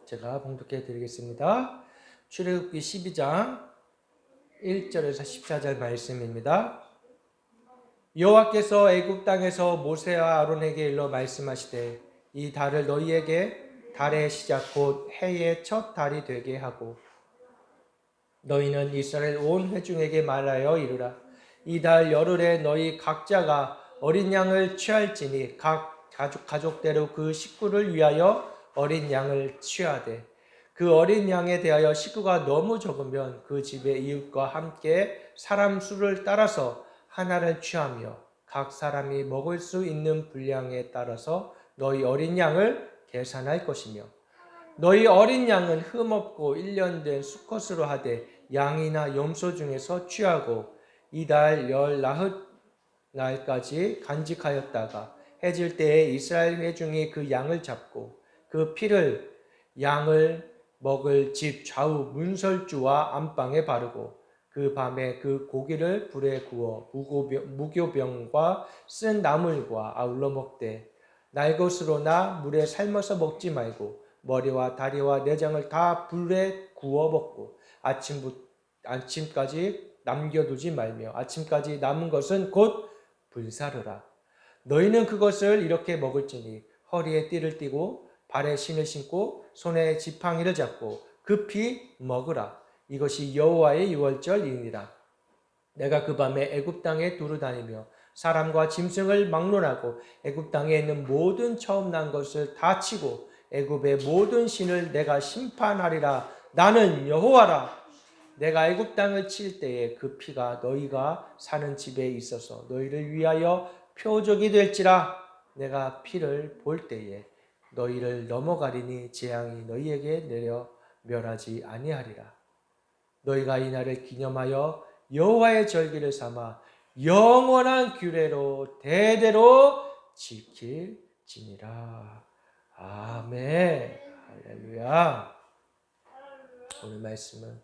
제가 봉독해 드리겠습니다. 출애굽기 12장 1절에서 14절 말씀입니다. 여호와께서 애굽 땅에서 모세와 아론에게 일러 말씀하시되 이 달을 너희에게 달의 시작 곧 해의 첫 달이 되게 하고 너희는 이스라엘 온 회중에게 말하여 이르라. 이 달 열흘에 너희 각자가 어린 양을 취할지니 각 가족대로 그 식구를 위하여 어린 양을 취하되 그 어린 양에 대하여 식구가 너무 적으면 그 집의 이웃과 함께 사람 수를 따라서 하나를 취하며 각 사람이 먹을 수 있는 분량에 따라서 너희 어린 양을 계산할 것이며 너희 어린 양은 흠없고 1년 된 수컷으로 하되 양이나 염소 중에서 취하고 이달 19날까지 간직하였다가 해질 때에 이스라엘 회중이 그 양을 잡고 그 피를 양을 먹을 집 좌우 문설주와 안방에 바르고 그 밤에 그 고기를 불에 구워 무교병과 쓴 나물과 아울러 먹되 날것으로나 물에 삶아서 먹지 말고 머리와 다리와 내장을 다 불에 구워 먹고 아침까지 남겨두지 말며 아침까지 남은 것은 곧 불사르라. 너희는 그것을 이렇게 먹을지니 허리에 띠를 띠고 발에 신을 신고 손에 지팡이를 잡고 급히 먹으라. 이것이 여호와의 유월절이니라. 내가 그 밤에 애굽 땅에 두루 다니며 사람과 짐승을 막론하고 애굽 땅에 있는 모든 처음 난 것을 다 치고 애굽의 모든 신을 내가 심판하리라. 나는 여호와라. 내가 애굽 땅을 칠 때에 그 피가 너희가 사는 집에 있어서 너희를 위하여 표적이 될지라. 내가 피를 볼 때에 너희를 넘어가리니 재앙이 너희에게 내려 멸하지 아니하리라. 너희가 이 날을 기념하여 여호와의 절기를 삼아 영원한 규례로 대대로 지킬지니라. 아멘. 할렐루야. 오늘 말씀은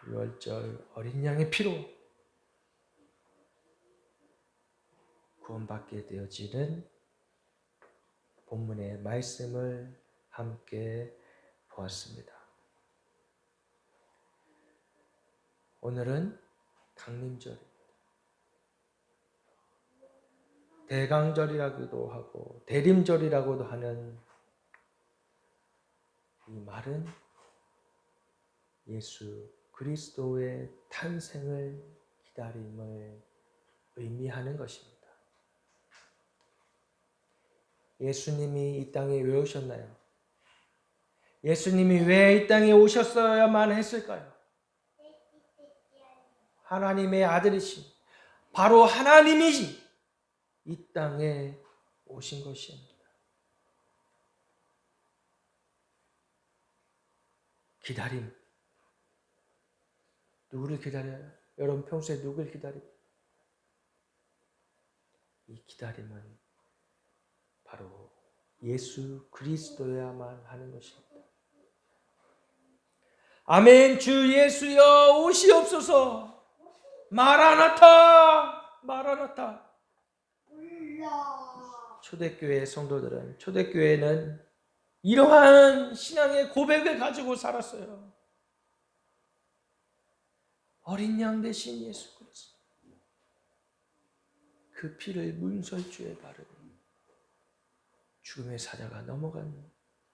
유월절 어린 양의 피로 구원받게 되어지는 본문의 말씀을 함께 보았습니다. 오늘은 강림절입니다. 대강절이라고도 하고 대림절이라고도 하는 이 말은 예수 그리스도의 탄생을 기다림을 의미하는 것입니다. 예수님이 이 땅에 왜 오셨나요? 예수님이 왜 이 땅에 오셨어야만 했을까요? 하나님의 아들이신 바로 하나님이 이 땅에 오신 것입니다. 기다림. 누구를 기다려요? 여러분 평소에 누구를 기다립니까? 이 기다림은 바로 예수 그리스도야만 하는 것입니다. 아멘. 주 예수여 오시옵소서. 마라나타 마라나타. 초대교회 성도들은 초대교회는 이러한 신앙의 고백을 가지고 살았어요. 어린 양 대신 예수 그리스도 그 피를 문설주에 바르니 죽음의 사자가 넘어간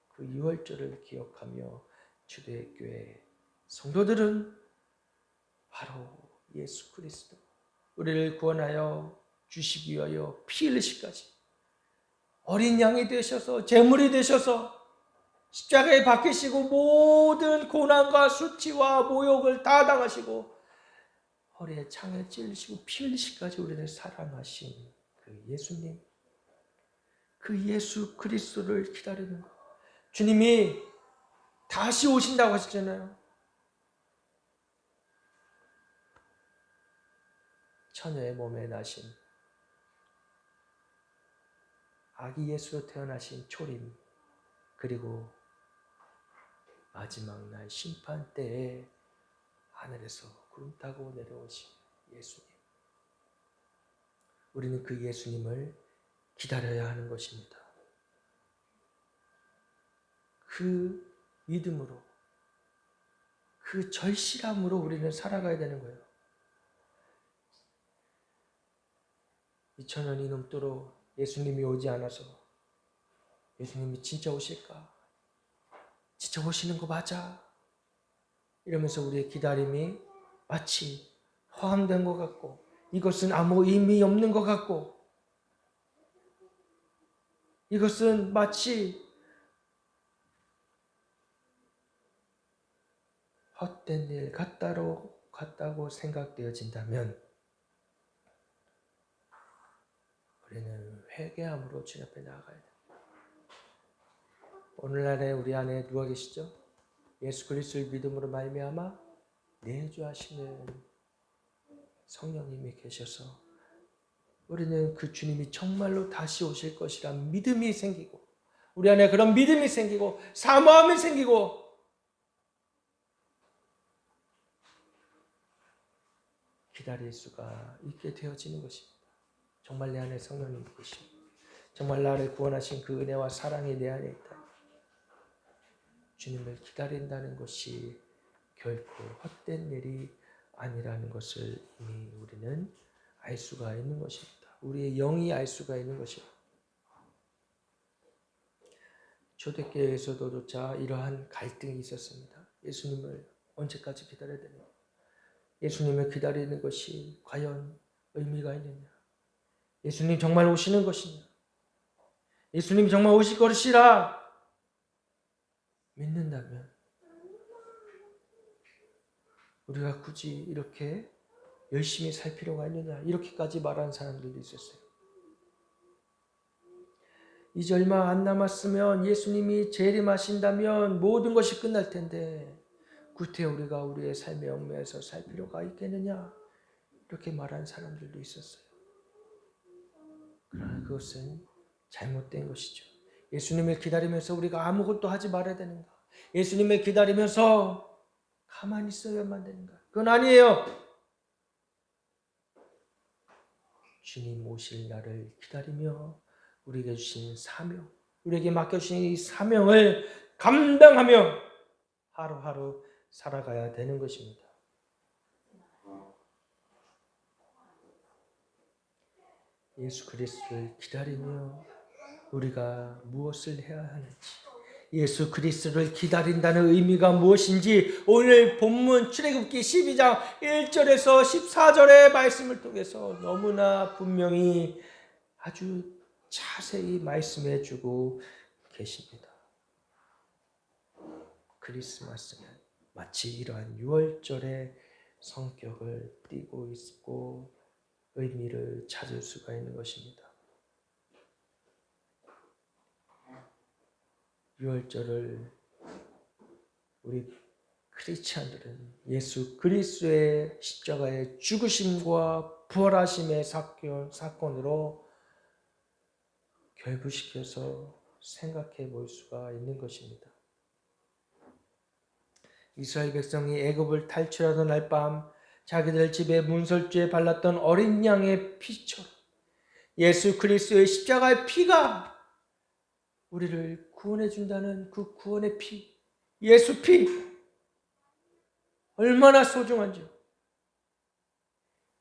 그 유월절을 기억하며 초대교회 성도들은 바로 예수 그리스도 우리를 구원하여 주시기 위하여 피 흘리시기까지 어린 양이 되셔서 제물이 되셔서 십자가에 박히시고 모든 고난과 수치와 모욕을 다 당하시고 허리에 창에 찔리시고 피 흘리시기까지 우리를 사랑하신 그 예수님, 그 예수 그리스도를 기다리는 것. 주님이 다시 오신다고 하셨잖아요. 처녀의 몸에 나신 아기 예수로 태어나신 초림, 그리고 마지막 날 심판 때에 하늘에서 구름 타고 내려오신 예수님. 우리는 그 예수님을 기다려야 하는 것입니다. 그 믿음으로, 그 절실함으로 우리는 살아가야 되는 거예요. 2000년이 넘도록 예수님이 오지 않아서 예수님이 진짜 오실까? 진짜 오시는 거 맞아? 이러면서 우리의 기다림이 마치 허황된 것 같고 이것은 아무 의미 없는 것 같고 이것은 마치 헛된 일 같다고 생각되어진다면 우리는 회개함으로 주님 앞에 나아가야 돼요. 오늘날에 우리 안에 누가 계시죠? 예수 그리스도를 믿음으로 말미암아 내주하시는 성령님이 계셔서 우리는 그 주님이 정말로 다시 오실 것이란 믿음이 생기고 우리 안에 그런 믿음이 생기고 사모함이 생기고 기다릴 수가 있게 되어지는 것입니다. 정말 내 안에 성령님이 계십니다. 정말 나를 구원하신 그 은혜와 사랑이 내 안에 있다. 주님을 기다린다는 것이 결코 헛된 일이 아니라는 것을 이미 우리는 알 수가 있는 것입니다. 우리의 영이 알 수가 있는 것입니다. 초대교회에서도조차 이러한 갈등이 있었습니다. 예수님을 언제까지 기다려야 되느냐? 예수님을 기다리는 것이 과연 의미가 있느냐? 예수님 정말 오시는 것이냐? 예수님이 정말 오실 것이라 믿는다면 우리가 굳이 이렇게 열심히 살 필요가 있느냐? 이렇게까지 말하는 사람들도 있었어요. 이제 얼마 안 남았으면 예수님이 재림하신다면 모든 것이 끝날 텐데 구태 우리가 우리의 삶의 얽매여서 살 필요가 있겠느냐? 이렇게 말하는 사람들도 있었어요. 그러나 그것은 잘못된 것이죠. 예수님을 기다리면서 우리가 아무것도 하지 말아야 되는가? 예수님을 기다리면서 가만히 있어야만 되는가? 그건 아니에요. 주님 오실 날을 기다리며 우리에게 주신 사명, 우리에게 맡겨주신 이 사명을 감당하며 하루하루 살아가야 되는 것입니다. 예수 그리스도를 기다리며 우리가 무엇을 해야 하는지, 예수 그리스도를 기다린다는 의미가 무엇인지 오늘 본문 출애굽기 12장 1절에서 14절의 말씀을 통해서 너무나 분명히 아주 자세히 말씀해 주고 계십니다. 크리스마스는 마치 이러한 6월절의 성격을 띠고 있고 의미를 찾을 수가 있는 것입니다. 6월절을 우리 크리스찬들은 예수 그리스도의 십자가의 죽으심과 부활하심의 사건으로 결부시켜서 생각해 볼 수가 있는 것입니다. 이스라엘 백성이 애굽을 탈출하던 날 밤 자기들 집에 문설주에 발랐던 어린 양의 피처럼 예수 그리스도의 십자가의 피가 우리를 구원해 준다는 그 구원의 피, 예수 피 얼마나 소중한지요.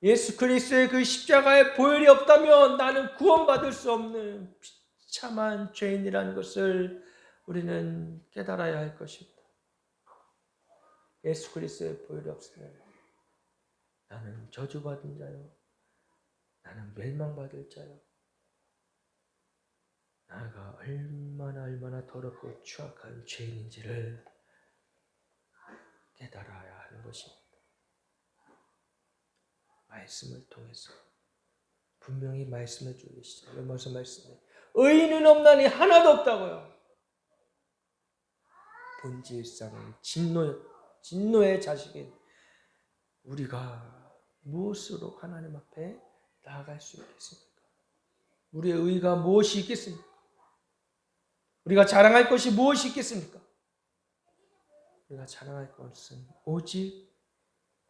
예수 그리스도의 그 십자가의 보혈이 없다면 나는 구원받을 수 없는 비참한 죄인이라는 것을 우리는 깨달아야 할 것입니다. 예수 그리스도의 보혈이 없으면 나는 저주받은 자요, 나는 멸망받을 자요, 나가 얼마나 더럽고 추악한 죄인인지를 깨달아야 하는 것입니다. 말씀을 통해서 분명히 말씀해 주고 계시죠. 로마서 말씀에 의인은 없나니 하나도 없다고요. 본질상 진노의 자식인 우리가 무엇으로 하나님 앞에 나아갈 수 있겠습니까? 우리의 의가 무엇이 있겠습니까? 우리가 자랑할 것이 무엇이 있겠습니까? 우리가 자랑할 것은 오직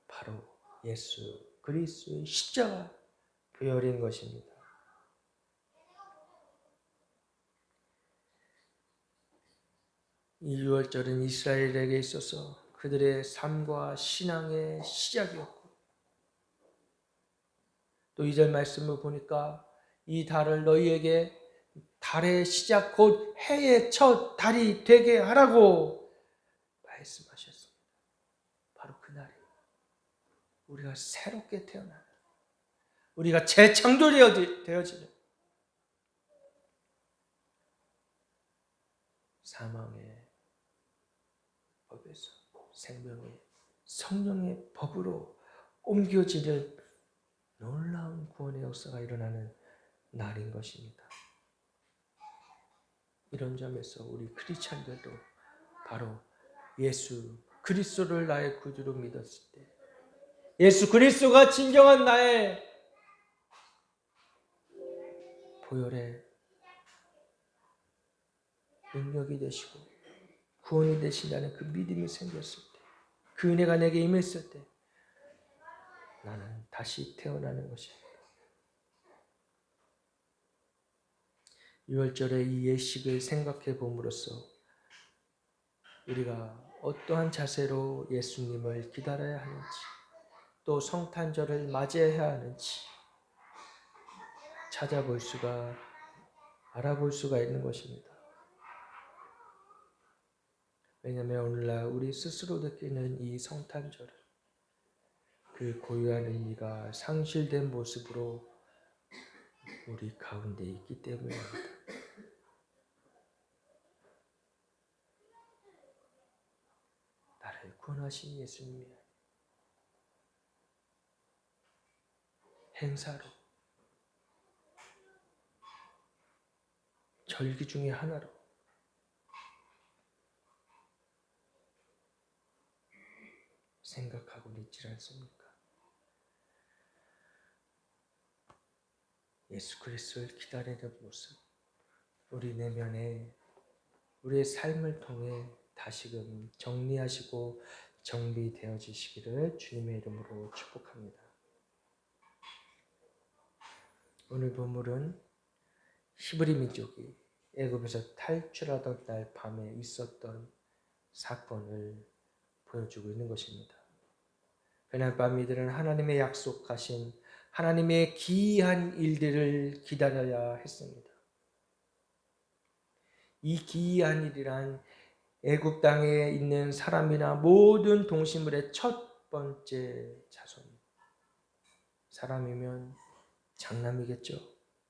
바로 예수 그리스도의 십자가 보혈인 것입니다. 이 유월절은 이스라엘에게 있어서 그들의 삶과 신앙의 시작이었고, 또 2절 말씀을 보니까 이 달을 너희에게 달의 시작 곧 해의 첫 달이 되게 하라고 말씀하셨습니다. 바로 그날이 우리가 새롭게 태어나는, 우리가 재창조되어지는 사망의 법에서 생명의 성령의 법으로 옮겨지는 놀라운 구원의 역사가 일어나는 날인 것입니다. 이런 점에서 우리 크리스찬들도 바로 예수 그리스도를 나의 구주로 믿었을 때, 예수 그리스도가 진정한 나의 보혈의 능력이 되시고 구원이 되신다는 그 믿음이 생겼을 때, 그 은혜가 내게 임했을 때 나는 다시 태어나는 것입니다. 유월절의 이 예식을 생각해 봄으로써 우리가 어떠한 자세로 예수님을 기다려야 하는지, 또 성탄절을 맞이해야 하는지 찾아볼 수가, 알아볼 수가 있는 것입니다. 왜냐하면 오늘날 우리 스스로 느끼는 이 성탄절은 그 고유한 의미가 상실된 모습으로 우리 가운데 있기 때문입니다. 나를 구원하신 예수님이 행사로, 절기 중에 하나로 생각하고 있지 않습니까? 예수 그리스도를 기다리는 모습, 우리 내면에 우리의 삶을 통해 다시금 정리하시고 정비되어지시기를 주님의 이름으로 축복합니다. 오늘 본문은 히브리 민족이 애굽에서 탈출하던 날 밤에 있었던 사건을 보여주고 있는 것입니다. 그날 밤 이들은 하나님의 약속하신 하나님의 기이한 일들을 기다려야 했습니다. 이 기이한 일이란 애굽 땅에 있는 사람이나 모든 동식물의 첫 번째 자손. 사람이면 장남이겠죠.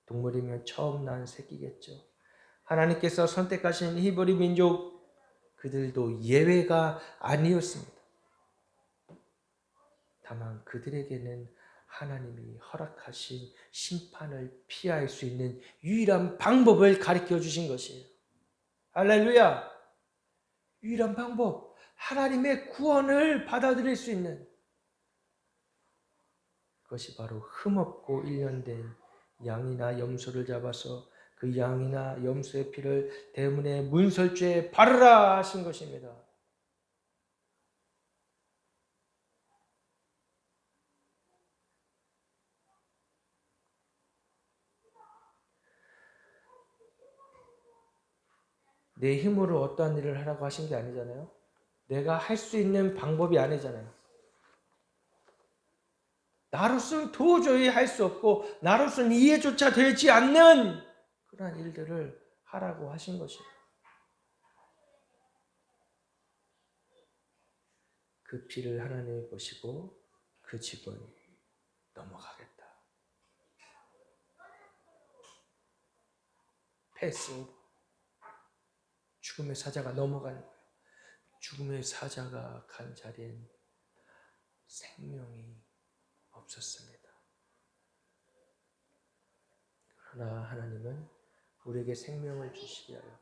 동물이면 처음 낳은 새끼겠죠. 하나님께서 선택하신 히브리 민족, 그들도 예외가 아니었습니다. 다만 그들에게는 하나님이 허락하신 심판을 피할 수 있는 유일한 방법을 가르쳐 주신 것이에요. 할렐루야! 유일한 방법, 하나님의 구원을 받아들일 수 있는 그것이 바로 흠없고 일련된 양이나 염소를 잡아서 그 양이나 염소의 피를 대문의 문설주에 바르라 하신 것입니다. 내 힘으로 어떠한 일을 하라고 하신 게 아니잖아요. 내가 할 수 있는 방법이 아니잖아요. 나로서는 도저히 할 수 없고 나로서는 이해조차 되지 않는 그러한 일들을 하라고 하신 것이에요. 그 피를 하나님이 보시고 그 집은 넘어가겠다. 패스. 죽음의 사자가 넘어가는 거예요. 죽음의 사자가 간 자리엔 생명이 없었습니다. 그러나 하나님은 우리에게 생명을 주시기 위하여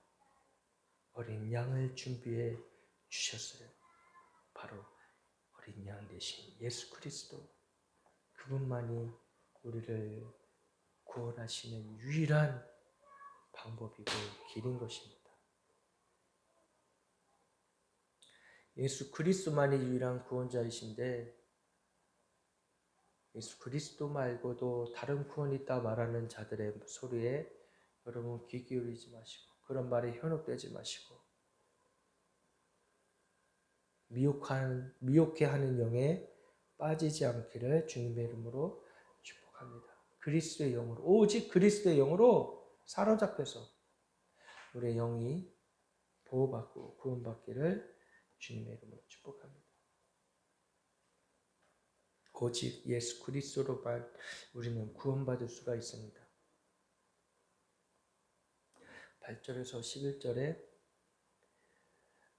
어린 양을 준비해 주셨어요. 바로 어린 양 대신 예수 그리스도, 그분만이 우리를 구원하시는 유일한 방법이고 길인 것입니다. 예수 그리스도만이 유일한 구원자이신데 예수 그리스도 말고도 다른 구원이 있다 말하는 자들의 소리에 여러분 귀 기울이지 마시고 그런 말에 현혹되지 마시고 미혹해 하는 영에 빠지지 않기를 주님의 이름으로 축복합니다. 그리스도의 영으로, 오직 그리스도의 영으로 사로잡혀서 우리의 영이 보호받고 구원받기를 주님의 이름으로 축복합니다. 오직 예수 그리스도로만 우리는 구원받을 수가 있습니다. 8절에서 11절에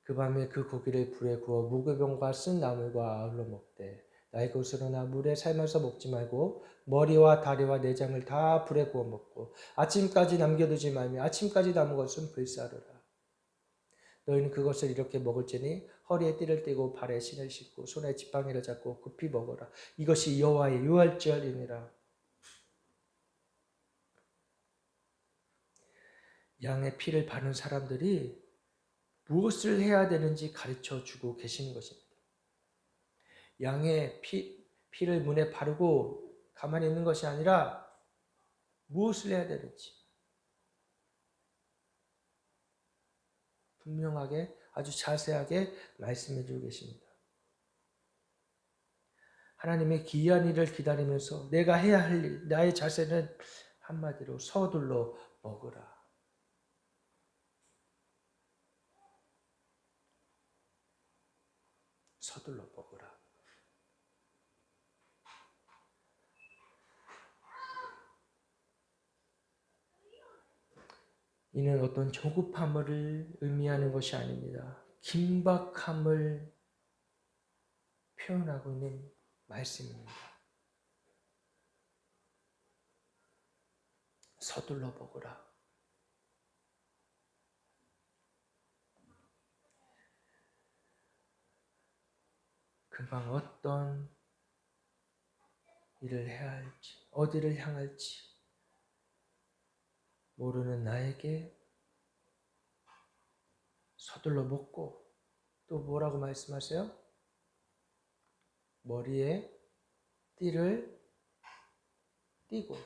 그 밤에 그 고기를 불에 구워 무교병과 쓴 나물과 아울러 먹되 나의 것으로나 물에 삶아서 먹지 말고 머리와 다리와 내장을 다 불에 구워 먹고 아침까지 남겨두지 말며 아침까지 남은 것은 불사르라. 너희는 그것을 이렇게 먹을지니 허리에 띠를 띠고 발에 신을 신고 손에 지팡이를 잡고 급히 먹어라. 이것이 여호와의 유월절이니라. 양의 피를 바른 사람들이 무엇을 해야 되는지 가르쳐 주고 계시는 것입니다. 양의 피를 문에 바르고 가만히 있는 것이 아니라 무엇을 해야 되는지 분명하게 아주 자세하게 말씀해 주고 계십니다. 하나님의 기이한 일을 기다리면서 내가 해야 할 일, 나의 자세는 한마디로 서둘러 먹으라. 서둘러 먹으라. 이는 어떤 조급함을 의미하는 것이 아닙니다. 긴박함을 표현하고 있는 말씀입니다. 서둘러 먹으라. 금방 어떤 일을 해야 할지, 어디를 향할지 모르는 나에게 서둘러 먹고 또 뭐라고 말씀하세요? 머리에 띠를 띠고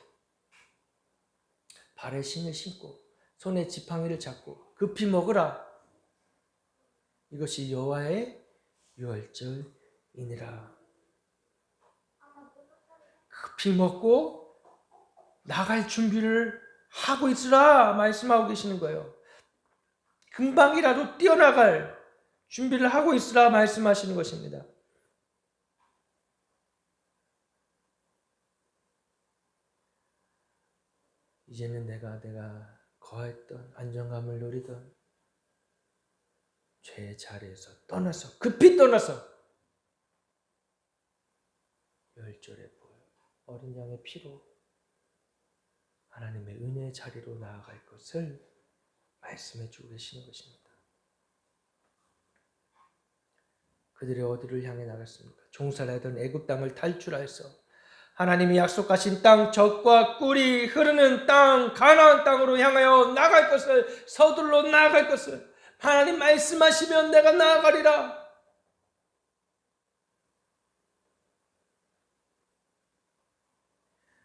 발에 신을 신고 손에 지팡이를 잡고 급히 먹으라. 이것이 여호와의 유월절이니라. 급히 먹고 나갈 준비를 하고 있으라 말씀하고 계시는 거예요. 금방이라도 뛰어나갈 준비를 하고 있으라 말씀하시는 것입니다. 이제는 내가 거했던 안정감을 누리던 죄의 자리에서 떠나서 급히 떠나서 유월절에 어린 양의 피로 하나님의 은혜의 자리로 나아갈 것을 말씀해 주고 계시는 것입니다. 그들이 어디를 향해 나갔습니까? 종살하던 애굽 땅을 탈출하여서 하나님이 약속하신 땅, 젖과 꿀이 흐르는 땅, 가나안 땅으로 향하여 나갈 것을, 서둘러 나아갈 것을 하나님 말씀하시면 내가 나아가리라.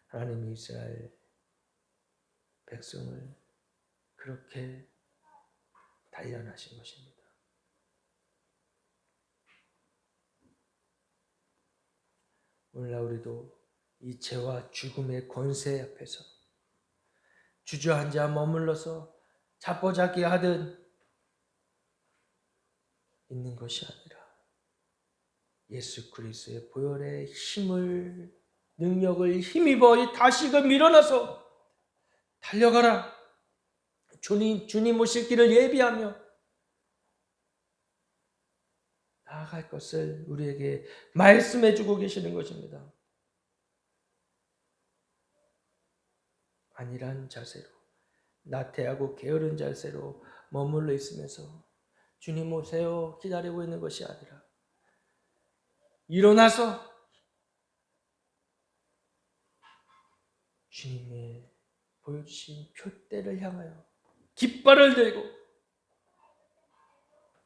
하나님이 이스라엘 백성을 그렇게 단련하신 것입니다. 오늘날 우리도 이 죄와 죽음의 권세 앞에서 주저앉아 머물러서 자포자기 하듯 있는 것이 아니라 예수 그리스도의 보혈의 힘을, 능력을 힘입어 다시금 일어나서 달려가라. 주님 오실 길을 예비하며 나아갈 것을 우리에게 말씀해 주고 계시는 것입니다. 안일한 자세로, 나태하고 게으른 자세로 머물러 있으면서 주님 오세요 기다리고 있는 것이 아니라 일어나서 주님의 보여주신 표대를 향하여 깃발을 들고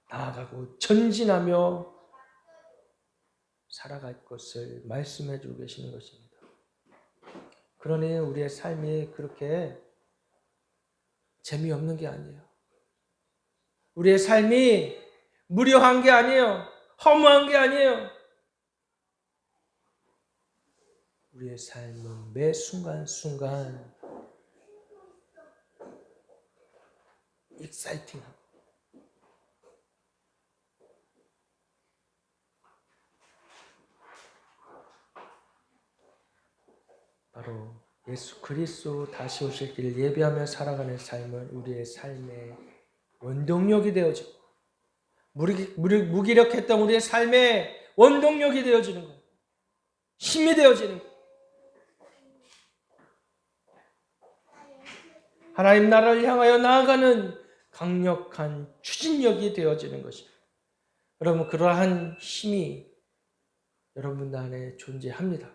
나아가고 전진하며 살아갈 것을 말씀해 주고 계시는 것입니다. 그러니 우리의 삶이 그렇게 재미없는 게 아니에요. 우리의 삶이 무료한 게 아니에요. 허무한 게 아니에요. 우리의 삶은 매 순간순간 익사이팅합니다. 바로 예수 그리스도 다시 오실 길을 예비하며 살아가는 삶은 우리의 삶의 원동력이 되어지고 무기력했던 우리의 삶의 원동력이 되어지는 거예요. 힘이 되어지는 거예요. 하나님 나라를 향하여 나아가는 강력한 추진력이 되어지는 것입니다. 여러분, 그러한 힘이 여러분 안에 존재합니다.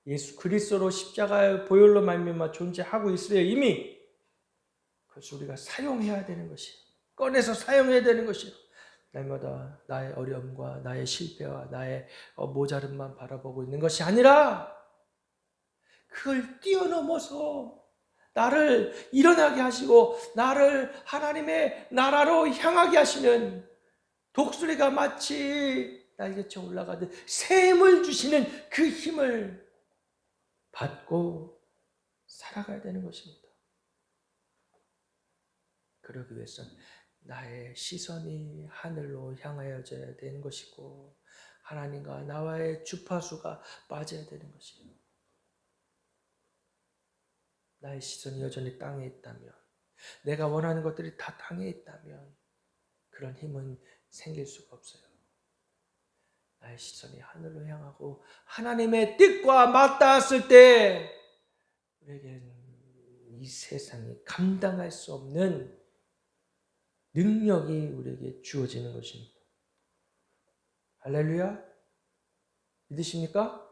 예수 그리스도로 십자가의 보혈로 말미암아 존재하고 있어요. 이미. 그래서 우리가 사용해야 되는 것이에요. 꺼내서 사용해야 되는 것이에요. 날마다 나의 어려움과 나의 실패와 나의 모자름만 바라보고 있는 것이 아니라 그걸 뛰어넘어서 나를 일어나게 하시고 나를 하나님의 나라로 향하게 하시는 독수리가 마치 날개쳐 올라가듯 새 힘을 주시는 그 힘을 받고 살아가야 되는 것입니다. 그러기 위해서는 나의 시선이 하늘로 향하여져야 되는 것이고 하나님과 나와의 주파수가 맞아야 되는 것이에요. 나의 시선이 여전히 땅에 있다면, 내가 원하는 것들이 다 땅에 있다면 그런 힘은 생길 수가 없어요. 나의 시선이 하늘로 향하고 하나님의 뜻과 맞닿았을 때 우리에게는 이 세상이 감당할 수 없는 능력이 우리에게 주어지는 것입니다. 할렐루야? 믿으십니까?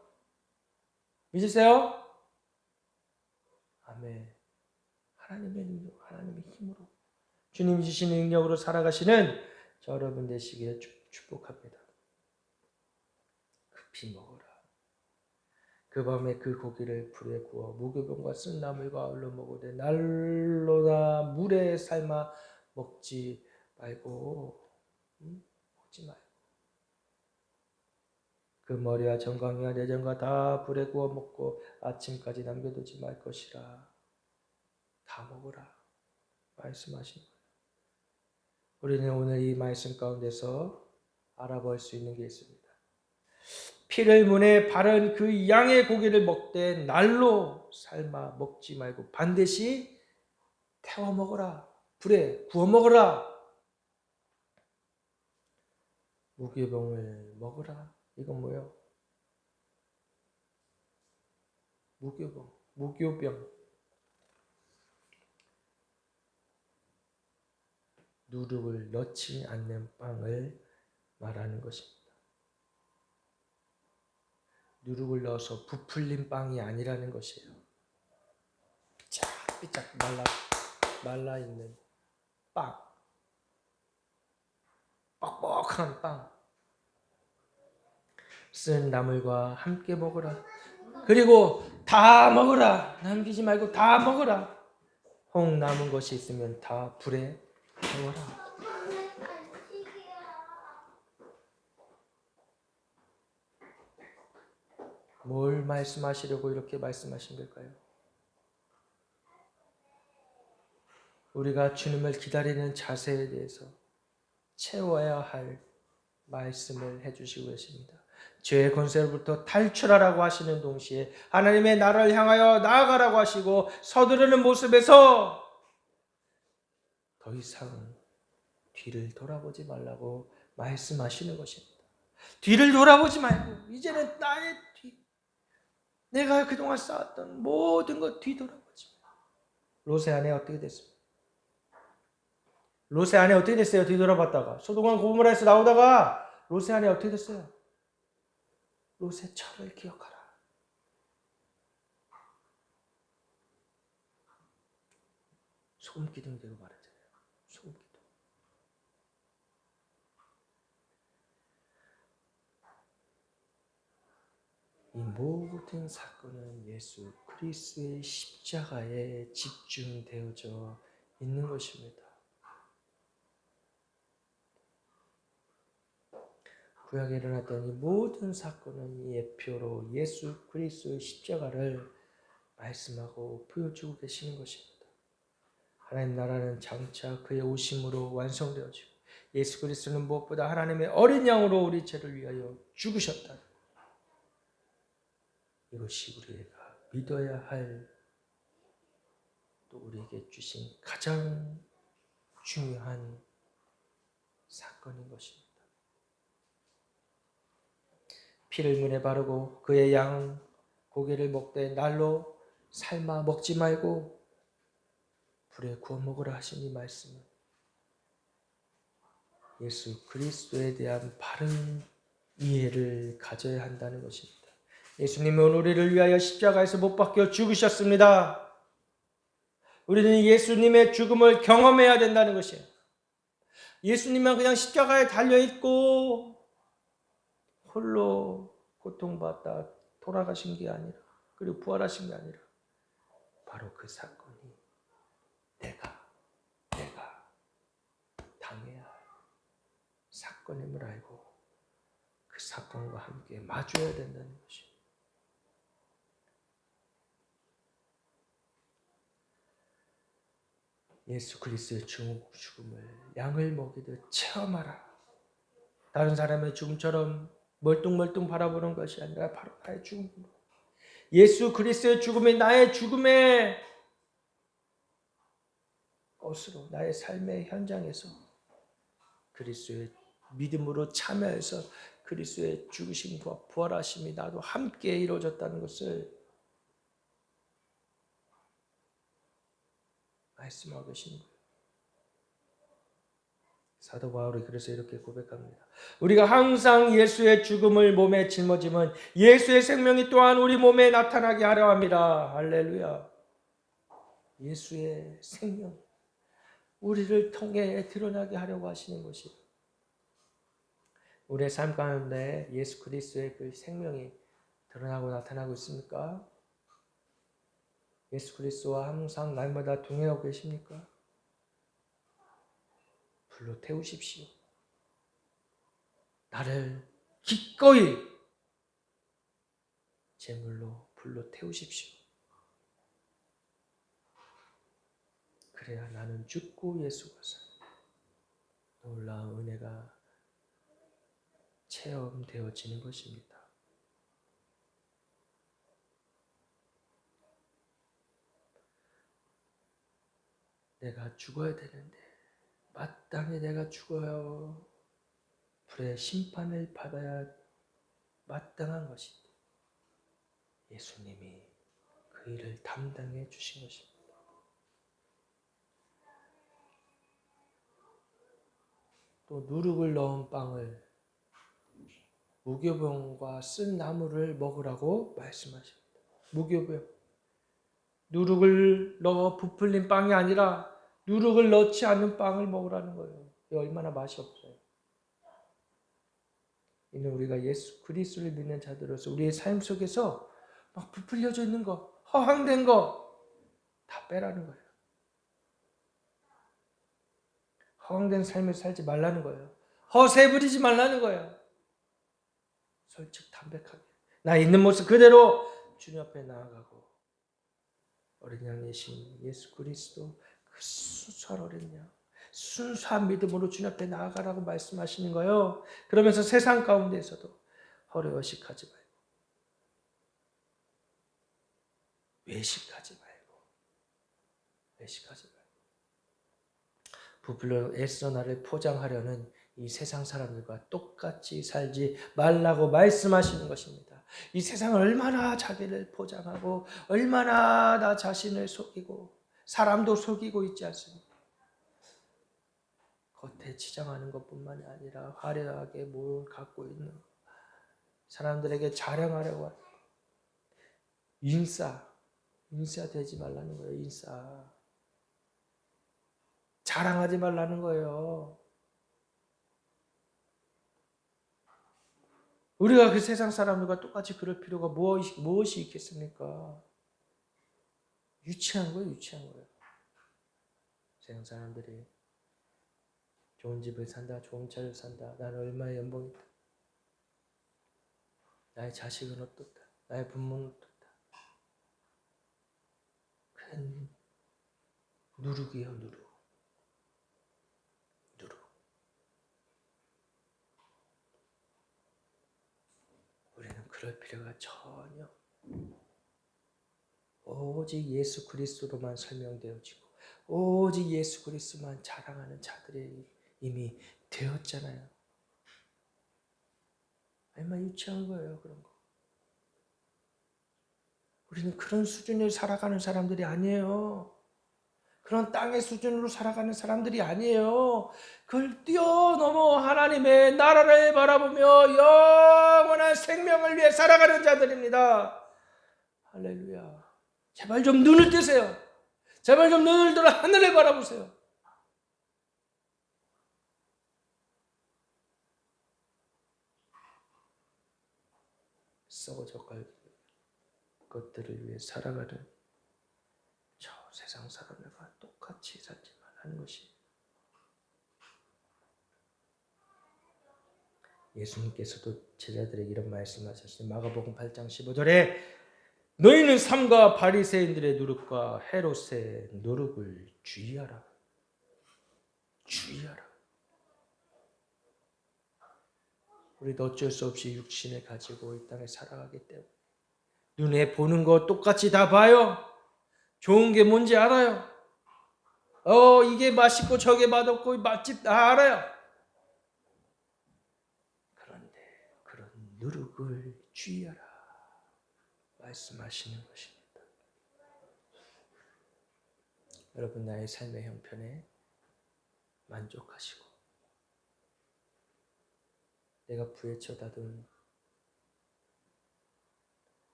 믿으세요? 아멘. 하나님의 능력, 하나님의 힘으로 주님이 주시는 능력으로 살아가시는 저 여러분 되시기를 축복합니다. 급히 먹어라. 그 밤에 그 고기를 불에 구워 무교병과 쓴 나물과 얼려 먹으되 날로나 물에 삶아 먹지 말고 먹지 말고 그 머리와 정강이와 내장과 다 불에 구워 먹고 아침까지 남겨두지 말 것이라. 다 먹으라 말씀하신 거예요. 우리는 오늘 이 말씀 가운데서 알아볼 수 있는 게 있습니다. 피를 문에 바른 그 양의 고기를 먹되 날로 삶아 먹지 말고 반드시 태워 먹어라. 불에 구워 먹어라. 무교병을 먹어라. 이건 뭐예요? 무교병. 누룩을 넣지 않는 빵을 말하는 것입니다. 누룩을 넣어서 부풀린 빵이 아니라는 것이에요. 삐짝삐짝 말라있는 빵. 뻑뻑한 빵. 쓴 나물과 함께 먹으라. 그리고 다 먹으라. 남기지 말고 다 먹으라. 혹 남은 것이 있으면 다 불에 태워라. 뭘 말씀하시려고 이렇게 말씀하신 걸까요? 우리가 주님을 기다리는 자세에 대해서 채워야 할 말씀을 해주시고 계십니다. 죄의 권세로부터 탈출하라고 하시는 동시에 하나님의 나라를 향하여 나아가라고 하시고 서두르는 모습에서 더 이상 뒤를 돌아보지 말라고 말씀하시는 것입니다. 뒤를 돌아보지 말고 이제는 나의 뒤, 내가 그동안 쌓았던 모든 것 뒤돌아보지 말고. 롯의 아내 어떻게 됐습니까? 롯의 아내 어떻게 됐어요? 뒤돌아봤다가 소돔과 고모라에서 나오다가 롯의 아내 어떻게 됐어요? 롯의 철을 기억하라. 소금 기둥이 되고 말하잖아요. 소금 기둥. 이 모든 사건은 예수 그리스도의 십자가에 집중되어져 있는 것입니다. 구약에 일어났던 이 모든 사건은 예표로 예수 그리스도의 십자가를 말씀하고 보여주고 계시는 것입니다. 하나님 나라는 장차 그의 오심으로 완성되어지고 예수 그리스도는 무엇보다 하나님의 어린 양으로 우리 죄를 위하여 죽으셨다. 이것이 우리가 믿어야 할, 또 우리에게 주신 가장 중요한 사건인 것입니다. 피를 문에 바르고 그의 양 고기를 먹되 날로 삶아 먹지 말고 불에 구워 먹으라 하신 이 말씀은 예수 그리스도에 대한 바른 이해를 가져야 한다는 것입니다. 예수님은 우리를 위하여 십자가에서 못 박혀 죽으셨습니다. 우리는 예수님의 죽음을 경험해야 된다는 것이에요. 예수님은 그냥 십자가에 달려있고 홀로 고통받다 돌아가신 게 아니라, 그리고 부활하신 게 아니라 바로 그 사건이 내가 당해야 할 사건임을 알고 그 사건과 함께 마주해야 된다는 것입니다. 예수 그리스도의 죽음을 양을 먹이듯 체험하라. 다른 사람의 죽음처럼 멀뚱멀뚱 바라보는 것이 아니라 바로 나의 죽음으로, 예수 그리스도의 죽음이 나의 죽음의 것으로, 나의 삶의 현장에서 그리스도의 믿음으로 참여해서 그리스도의 죽으심과 부활하심이 나도 함께 이루어졌다는 것을 말씀하고 계신 거예요. 사도 바울이 그래서 이렇게 고백합니다. 우리가 항상 예수의 죽음을 몸에 짊어지면 예수의 생명이 또한 우리 몸에 나타나게 하려 합니다. 할렐루야. 예수의 생명, 우리를 통해 드러나게 하려고 하시는 것이, 우리의 삶 가운데 예수 그리스도의 그 생명이 드러나고 나타나고 있습니까? 예수 그리스도와 항상 날마다 동행하고 계십니까? 불로 태우십시오. 나를 기꺼이 제물로 불로 태우십시오. 그래야 나는 죽고 예수가 사는 놀라운 은혜가 체험되어지는 것입니다. 내가 죽어야 되는데 마땅히 내가 죽어요. 불의 심판을 받아야 마땅한 것인데 예수님이 그 일을 담당해 주신 것입니다. 또 누룩을 넣은 빵을 무교병과 쓴 나물을 먹으라고 말씀하십니다. 무교병, 누룩을 넣어 부풀린 빵이 아니라 누룩을 넣지 않는 빵을 먹으라는 거예요. 이게 얼마나 맛이 없어요. 이는 우리가 예수 그리스도를 믿는 자들로서 우리의 삶 속에서 막 부풀려져 있는 거, 허황된 거 다 빼라는 거예요. 허황된 삶을 살지 말라는 거예요. 허세 부리지 말라는 거예요. 솔직 담백하게 나 있는 모습 그대로 주님 앞에 나아가고 어린 양이신 예수 그리스도 그 순수한 어린 양, 순수한 믿음으로 주님 앞에 나아가라고 말씀하시는 거예요. 그러면서 세상 가운데에서도 허례 의식하지 말고 외식하지 말고 부풀려 애써 나를 포장하려는 이 세상 사람들과 똑같이 살지 말라고 말씀하시는 것입니다. 이 세상은 얼마나 자기를 포장하고 얼마나 나 자신을 속이고 사람도 속이고 있지 않습니까? 겉에 치장하는 것뿐만이 아니라 화려하게 뭘 갖고 있는, 사람들에게 자랑하려고 하는 인싸 되지 말라는 거예요. 인싸 자랑하지 말라는 거예요. 우리가 그 세상 사람들과 똑같이 그럴 필요가 무엇이 있겠습니까? 유치한 거예요. 세상 사람들이 좋은 집을 산다, 좋은 차를 산다, 나는 얼마의 연봉이 있다. 나의 자식은 어떻다. 나의 부모는 어떻다. 그냥 누룩이요, 누룩. 누룩. 우리는 그럴 필요가 전혀. 오직 예수 그리스도로만 설명되어지고 오직 예수 그리스도만 자랑하는 자들이 이미 되었잖아요. 얼마나 유치한 거예요, 그런 거. 우리는 그런 수준으로 살아가는 사람들이 아니에요. 그런 땅의 수준으로 살아가는 사람들이 아니에요. 그걸 뛰어넘어 하나님의 나라를 바라보며 영원한 생명을 위해 살아가는 자들입니다. 할렐루야. 제발 좀 눈을 뜨세요. 제발 좀 눈을 들어 하늘을 바라보세요. 썩어져갈 것들을 위해 살아가는 저 세상 사람들과 똑같이 살지만 하는 것이 예수님께서도 제자들에게 이런 말씀하셨어요. 마가복음 8장 15절에 너희는 삼가 바리새인들의 누룩과 헤롯의 누룩을 주의하라. 주의하라. 우리도 어쩔 수 없이 육신을 가지고 이 땅에 살아가기 때문에 눈에 보는 거 똑같이 다 봐요. 좋은 게 뭔지 알아요. 이게 맛있고 저게 맛없고 맛집 다 알아요. 그런데 그런 누룩을 주의하라 말씀하시는 것입니다. 여러분 나의 삶의 형편에 만족하시고 내가 부해쳐다든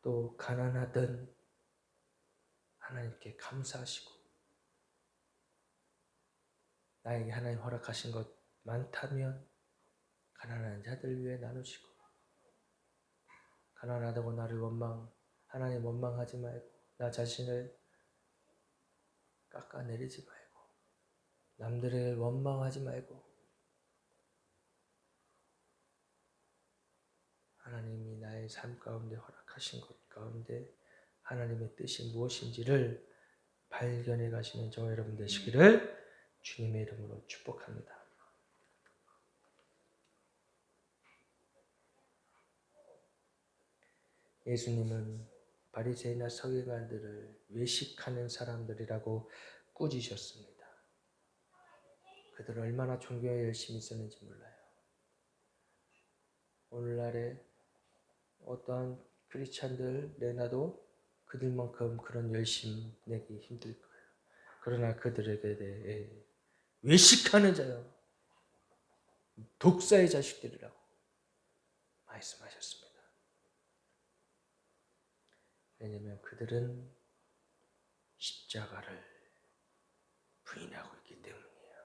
또 가난하든 하나님께 감사하시고 나에게 하나님 허락하신 것 많다면 가난한 자들 위해 나누시고 가난하다고 나를 하나님 원망하지 말고 나 자신을 깎아내리지 말고 남들을 원망하지 말고 하나님이 나의 삶 가운데 허락하신 것 가운데 하나님의 뜻이 무엇인지를 발견해 가시는 저와 여러분 되시기를 주님의 이름으로 축복합니다. 예수님은 바리새인이나 서기관들을 외식하는 사람들이라고 꾸짖으셨습니다. 그들은 얼마나 종교에 열심히 있었는지 몰라요. 오늘날에 어떠한 크리스찬들 내놔도 그들만큼 그런 열심 내기 힘들 거예요. 그러나 그들에게 대해 외식하는 자요, 독사의 자식들이라고 말씀하셨습니다. 왜냐하면 그들은 십자가를 부인하고 있기 때문이에요.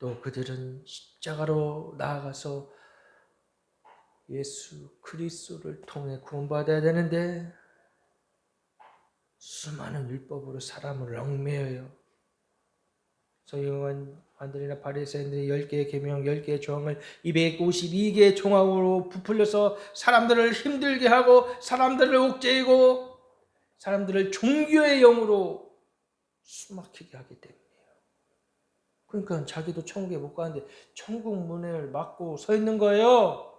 또 그들은 십자가로 나아가서 예수 그리스도를 통해 구원받아야 되는데 수많은 율법으로 사람을 얽매여요. 서기관들이나 바리새인들이 10개의 계명, 10개의 조항을 252개의 종합으로 부풀려서 사람들을 힘들게 하고 사람들을 옥죄이고 사람들을 종교의 영으로 숨막히게 하기 때문이에요. 그러니까 자기도 천국에 못 가는데 천국 문을 막고 서 있는 거예요.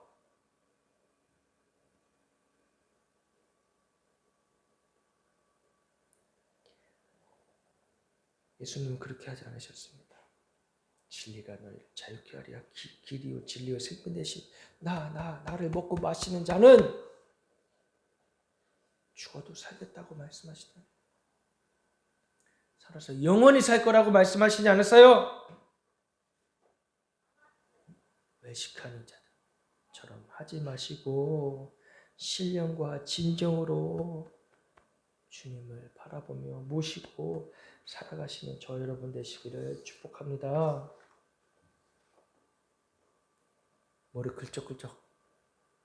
예수님은 그렇게 하지 않으셨습니다. 진리가 너희를 자유케 하리라. 길이요 진리요 생명 되신 나를 먹고 마시는 자는 죽어도 살겠다고 말씀하시다. 살아서 영원히 살 거라고 말씀하시지 않았어요? 외식하는 자들처럼 하지 마시고 신령과 진정으로 주님을 바라보며 모시고 살아가시는 저 여러분 되시기를 축복합니다. 머리 긁적긁적.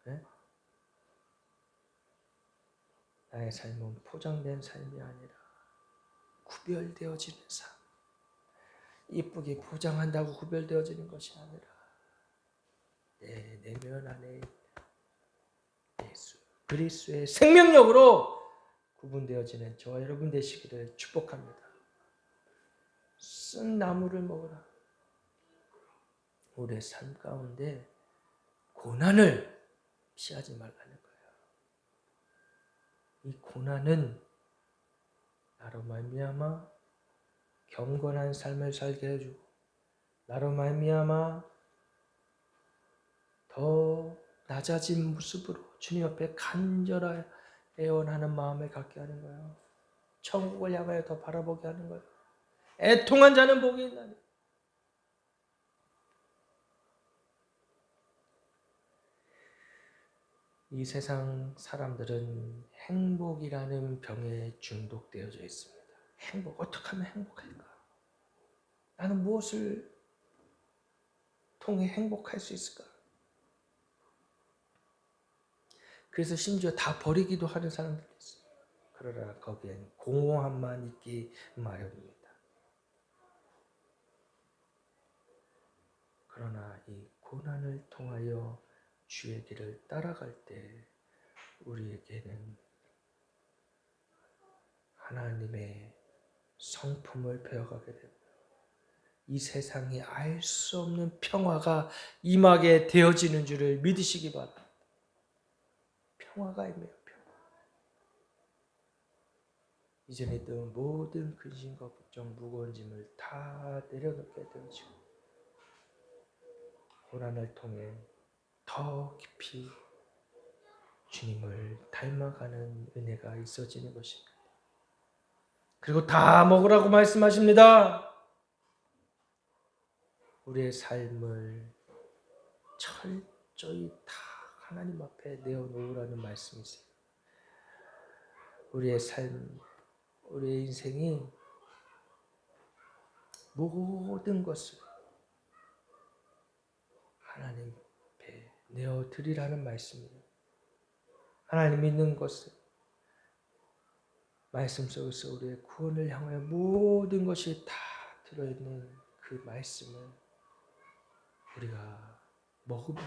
네? 나의 삶은 포장된 삶이 아니라 구별되어지는 삶. 이쁘게 포장한다고 구별되어지는 것이 아니라 내 내면 안에 예수 그리스도의 생명력으로 구분되어지는 저와 여러분 되시기를 축복합니다. 쓴 나무를 먹으라. 우리의 삶 가운데 고난을 피하지 말라는 거예요. 이 고난은 나로 말미암아 경건한 삶을 살게 해주고 나로 말미암아 더 낮아진 모습으로 주님 앞에 간절하게 애원하는 마음을 갖게 하는 거예요. 천국을 향하여 더 바라보게 하는 거예요. 애통한 자는 복이 있나니. 이 세상 사람들은 행복이라는 병에 중독되어져 있습니다. 행복, 어떻게 하면 행복할까? 나는 무엇을 통해 행복할 수 있을까? 그래서 심지어 다 버리기도 하는 사람들이 있어요. 그러나 거기엔 공허함만 있기 마련입니다. 그러나 이 고난을 통하여 주의 길을 따라갈 때 우리에게는 하나님의 성품을 배워가게 됩니다. 이 세상이 알 수 없는 평화가 임하게 되어지는 줄을 믿으시기 바랍니다. 평화가 임해요. 평화. 이전에 있던 모든 근심과 걱정, 무거운 짐을 다 내려놓게 되어지고 고난을 통해 더 깊이 주님을 닮아가는 은혜가 있어지는 것입니다. 그리고 다 먹으라고 말씀하십니다. 우리의 삶을 철저히 다 하나님 앞에 내어놓으라는 말씀이세요. 우리의 삶, 우리의 인생이 모든 것을 하나님 앞에 내어드리라는 말씀이에요. 하나님 믿는 것을 말씀 속에서 우리의 구원을 향하여 모든 것이 다 들어있는 그 말씀을 우리가 먹으며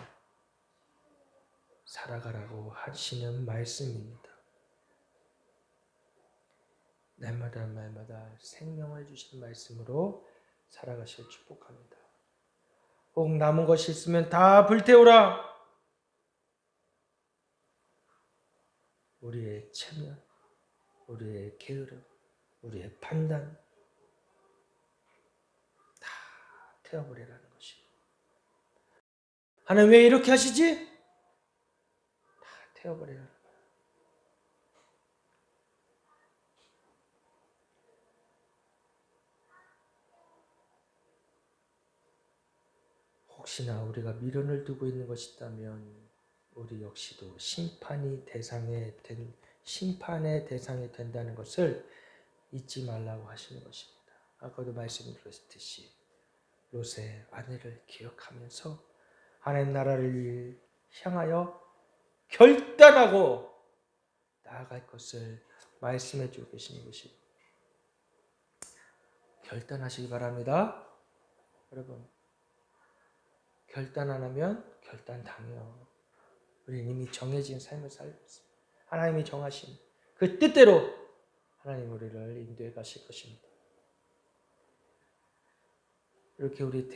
살아가라고 하시는 말씀입니다. 날마다 생명을 주시는 말씀으로 살아가실 축복합니다. 혹 남은 것이 있으면 다 불태우라. 우리의 체면, 우리의 게으름, 우리의 판단 다 태워버리라는 것이에요. 하나님 왜 이렇게 하시지? 다 태워버리라는 거예요. 혹시나 우리가 미련을 두고 있는 것이 있다면 우리 역시도 심판의 대상이 된다는 것을 잊지 말라고 하시는 것입니다. 아까도 말씀드렸듯이 롯의 아내를 기억하면서 하나님 나라를 향하여 결단하고 나아갈 것을 말씀해 주고 계시는 것이 결단하시기 바랍니다. 여러분 결단 안 하면 결단당해요. 우리는 이미 정해진 삶을 살고 있습니다. 하나님이 정하신 그 뜻대로 하나님 우리를 인도해 가실 것입니다. 이렇게 우리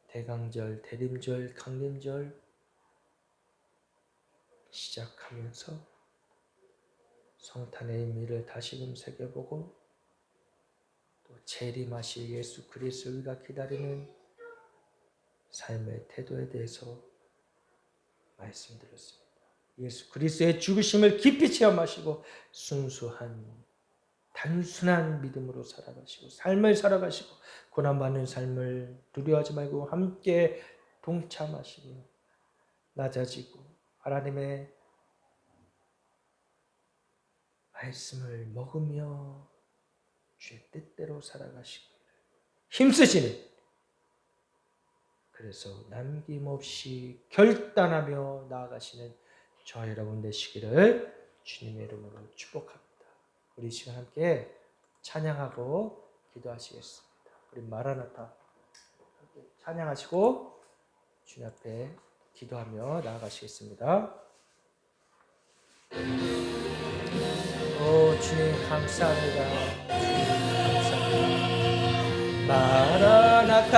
대강절, 대림절, 강림절 시작하면서 성탄의 의미를 다시금 새겨보고 또 재림하실 예수 그리스도가 기다리는 삶의 태도에 대해서 말씀드렸습니다. 예수 그리스도의 죽으심을 깊이 체험하시고 순수한 단순한 믿음으로 살아가시고 삶을 살아가시고 고난받는 삶을 두려워하지 말고 함께 동참하시고 낮아지고 하나님의 말씀을 먹으며 주의 뜻대로 살아가시고 힘쓰시는 그래서 남김없이 결단하며 나아가시는 저와 여러분 되시기를 주님의 이름으로 축복합니다. 우리 시간 함께 찬양하고 기도하시겠습니다. 우리 마라나타 찬양하시고 주님 앞에 기도하며 나아가시겠습니다. 주님 감사합니다. 마라나타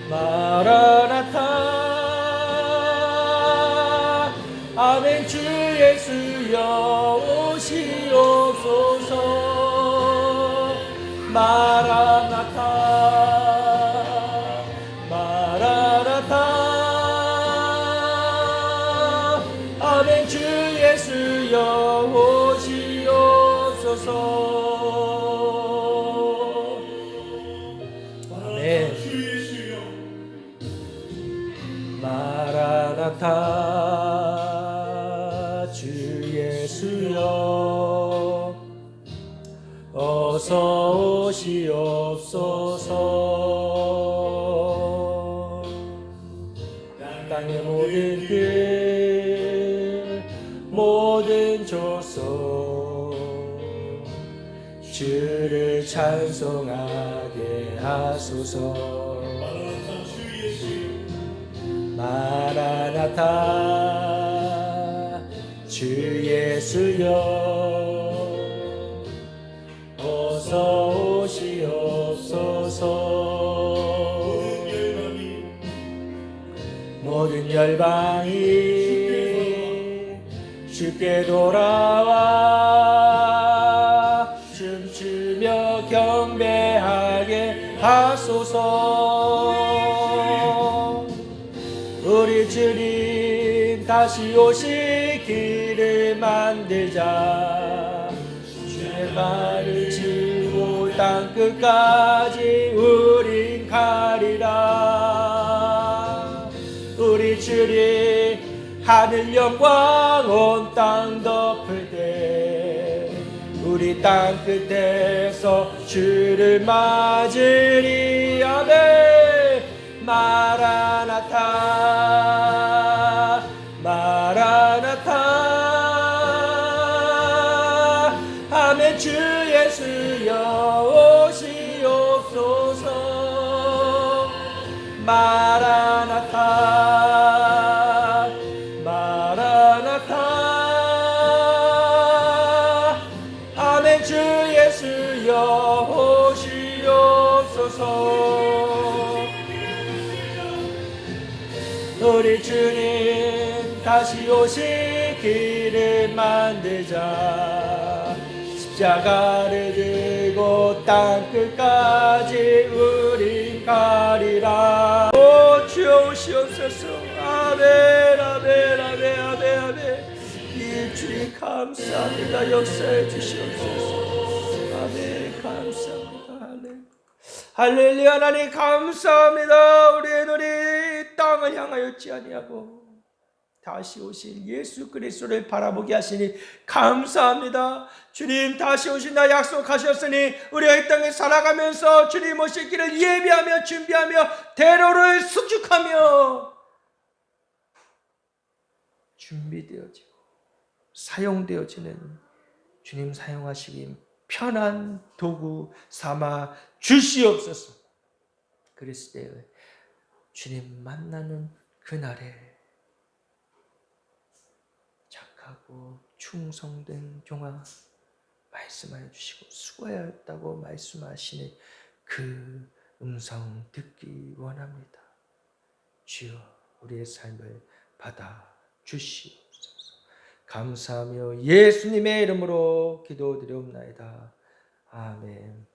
마라나타 아멘. 주 예수여 오시옵소서. 마라나타 마라나타 아멘. 주 예수여 오시옵소서. 마라나타 주 예수여 어서 오시옵소서. 땅의 모든 길 모든 족속 주를 찬송하게 하소서. 마라나타 주 예수여 어서 오시옵소서. 모든 열방이 주께 돌아와 춤추며 경배하게 하소서. 우리 주님 다시 오시기를 만들자. 주의 발을 짚고 땅끝까지 우린 가리라. 우리 주님 하늘 영광 온 땅 덮을 때 우리 땅끝에서 주를 맞으리. 아멘. 마라나타 마라나타 아멘. 주 예수여 오시옵소서. 마라나타 마라나타 아멘. 주 예수여 오시옵소서. 우리 주님 다시 오시기를 만들자. 십자가를 들고 땅끝까지 우린 가리라. 오 주여 오시옵소서. 아멘 아멘 아멘 아멘 아멘. 이 주님 감사합니다. 역사해 주시옵소서. 아멘 감사합니다. 할렐루야. 하나님 감사합니다. 우리의 눈이 땅을 향하였지 아니하고 다시 오신 예수 그리스도를 바라보게 하시니 감사합니다. 주님 다시 오신다 약속하셨으니 우리가 이 땅에 살아가면서 주님 오실 길을 예비하며 준비하며 대로를 수축하며 준비되어지고 사용되어지는 주님 사용하시기 편한 도구 삼아 주시옵소서. 그리스도의 주님 만나는 그날에 착하고 충성된 종아 말씀하여 주시고 수고하였다고 말씀하시는 그 음성 듣기 원합니다. 주여 우리의 삶을 받아 주시옵소서. 감사하며 예수님의 이름으로 기도드리옵나이다. 아멘.